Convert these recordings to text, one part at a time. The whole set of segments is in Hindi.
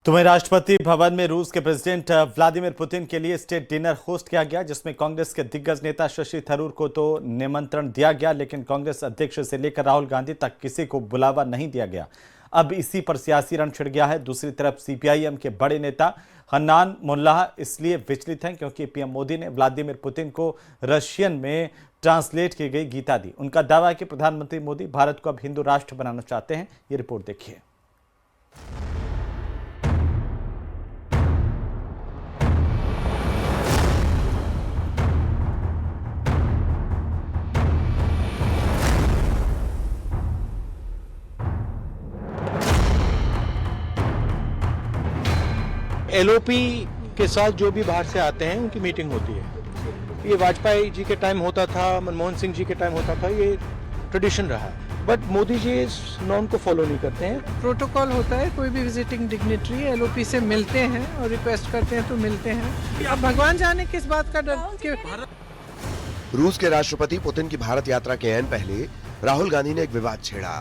तो वहीं राष्ट्रपति भवन में रूस के प्रेसिडेंट व्लादिमीर पुतिन के लिए स्टेट डिनर होस्ट किया गया, जिसमें कांग्रेस के दिग्गज नेता शशि थरूर को तो निमंत्रण दिया गया, लेकिन कांग्रेस अध्यक्ष से लेकर राहुल गांधी तक किसी को बुलावा नहीं दिया गया। अब इसी पर सियासी रण छिड़ गया है। दूसरी तरफ सीपीआईएम के बड़े नेता हन्नान मुल्लाह इसलिए विचलित हैं क्योंकि पीएम मोदी ने व्लादिमीर पुतिन को रशियन में ट्रांसलेट की गई गीता दी। उनका दावा है कि प्रधानमंत्री मोदी भारत को अब हिंदू राष्ट्र बनाना चाहते हैं। ये रिपोर्ट देखिए। एलओपी के साथ जो भी बाहर से आते हैं उनकी मीटिंग होती है। ये वाजपेयी जी के टाइम होता था, मनमोहन सिंह जी के टाइम होता था, ये ट्रेडिशन रहा है। बट मोदी जी इस नॉर्म को फॉलो नहीं करते हैं। प्रोटोकॉल होता है, कोई भी विजिटिंग डिग्नेटरी एलओपी से मिलते हैं और रिक्वेस्ट करते हैं तो मिलते हैं। अब भगवान जाने किस बात का डर कि रूस के राष्ट्रपति पुतिन की भारत यात्रा के ऐन पहले राहुल गांधी ने एक विवाद छेड़ा।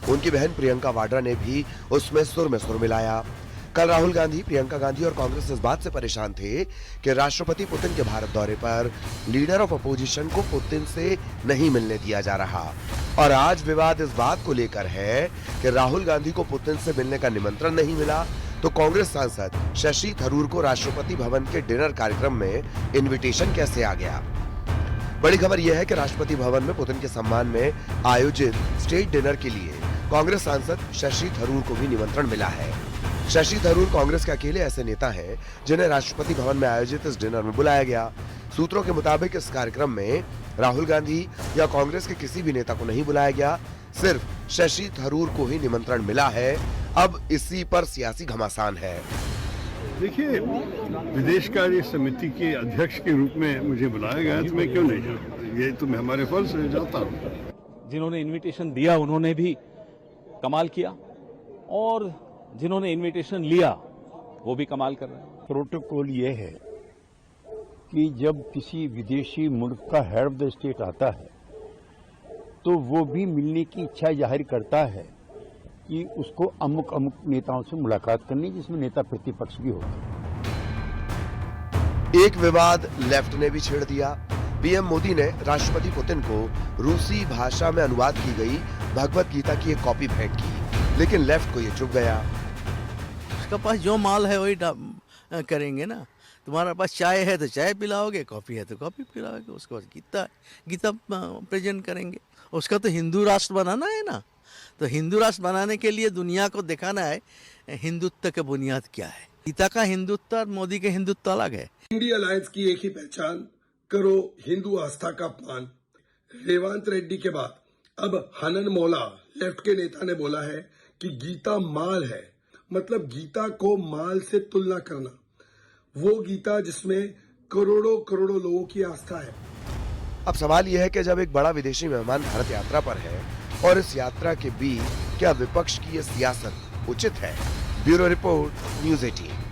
उनकी बहन प्रियंका वाड्रा ने भी उसमें सुर में सुर मिलाया। कल राहुल गांधी, प्रियंका गांधी और कांग्रेस इस बात से परेशान थे कि राष्ट्रपति पुतिन के भारत दौरे पर लीडर ऑफ अपोजिशन को पुतिन से नहीं मिलने दिया जा रहा। और आज विवाद इस बात को लेकर है कि राहुल गांधी को पुतिन से मिलने का निमंत्रण नहीं मिला, तो कांग्रेस सांसद शशि थरूर को राष्ट्रपति भवन के डिनर कार्यक्रम में इन्विटेशन कैसे आ गया। बड़ी खबर यह है कि राष्ट्रपति भवन में पुतिन के सम्मान में आयोजित स्टेट डिनर के लिए कांग्रेस सांसद शशि थरूर को भी निमंत्रण मिला है। शशि थरूर कांग्रेस के अकेले ऐसे नेता हैं जिन्हें राष्ट्रपति भवन में आयोजित इस डिनर में बुलाया गया। सूत्रों के मुताबिक इस कार्यक्रम में राहुल गांधी या कांग्रेस के किसी भी नेता को नहीं बुलाया गया, सिर्फ शशि थरूर को ही निमंत्रण मिला है। अब इसी पर सियासी घमासान है। देखिए, विदेश कार्य समिति के अध्यक्ष के रूप में मुझे बुलाया गया तो मैं क्यों नहीं जाऊँ? ये तो मैं हमारे फर्ज से जाता हूँ। जिन्होंने इनविटेशन दिया उन्होंने भी कमाल किया और जिन्होंने इनविटेशन लिया वो भी कमाल कर रहे हैं। प्रोटोकॉल ये है कि जब किसी विदेशी मुल्क का हेड ऑफ द स्टेट आता है तो वो भी मिलने की इच्छा जाहिर करता है कि उसको अमुक अमुक नेताओं से मुलाकात करनी, जिसमें नेता प्रतिपक्ष भी होते हैं। एक विवाद लेफ्ट ने भी छेड़ दिया। पीएम मोदी ने राष्ट्रपति पुतिन को रूसी भाषा में अनुवाद की गई भगवत गीता की एक कॉपी भेंट की, लेकिन लेफ्ट को ये चुभ गया। उसके पास जो माल है वही करेंगे ना। तुम्हारे पास चाय है तो चाय पिलाओगे, कॉफी है तो कॉफी पिलाओगे, उसके बाद गीता प्रेजेंट करेंगे। उसका तो हिंदू राष्ट्र बनाना है ना। तो हिंदू राष्ट्र बनाने के लिए दुनिया को दिखाना है हिंदुत्व की बुनियाद क्या है। गीता का हिंदुत्व और मोदी के हिंदुत्व अलग है। इंडिया अलायंस की एक ही पहचान, करो हिंदू आस्था का अपमान। रेवंत रेड्डी के बाद अब हनन मोला लेफ्ट के नेता ने बोला है कि गीता माल है, मतलब गीता को माल से तुलना करना। वो गीता जिसमें करोड़ों करोड़ों लोगों की आस्था है। अब सवाल यह है कि जब एक बड़ा विदेशी मेहमान भारत यात्रा पर है और इस यात्रा के बीच क्या विपक्ष की ये सियासत उचित है? Bureau report, news 18।